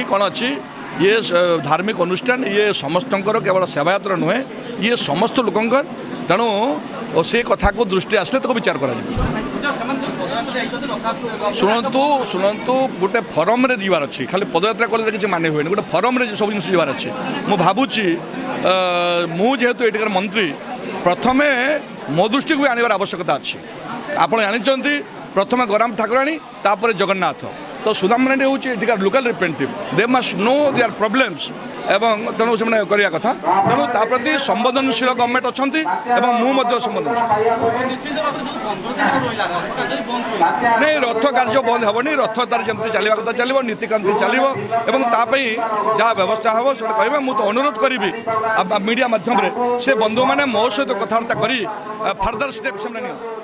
कौन अच्छी ये धार्मिक अनुष्ठान ये समस्त केवल सेवायात्रा नुहे ये समस्त लोकंर तेणु से कथा को दृष्टि आसले तो विचार कर शुणु शुणु गोटे फरम रे जीवार अच्छी खाली पदयात्रा कले किसी माने हुए गोटे फरम रे सब जिन जीवार अच्छी मुझुची मुझेतु ये मंत्री प्रथमे मो दृष्टि को भी आनबार आवश्यकता अच्छी आप जानते प्रथम गौराम ठाकुराणी तापर जगन्नाथ तो सुदाम मारांडी हूँ local representative they must know their problems एवं तेणु से करवा कथा तेणु प्रति संवेदनशील गवर्नमेंट अच्छा मुझे संवेदनशील नहीं रथ कार्य बंद हेनी रथ तार जमी चलवा कथा चलो नीतिक्रांति चलो जहाँ व्यवस्था हम से कह मुझे तो अनुरोध करी मीडिया माध्यम से बंधु मैंने मो सहित कथबार्ता कर फार्दर स्टेप से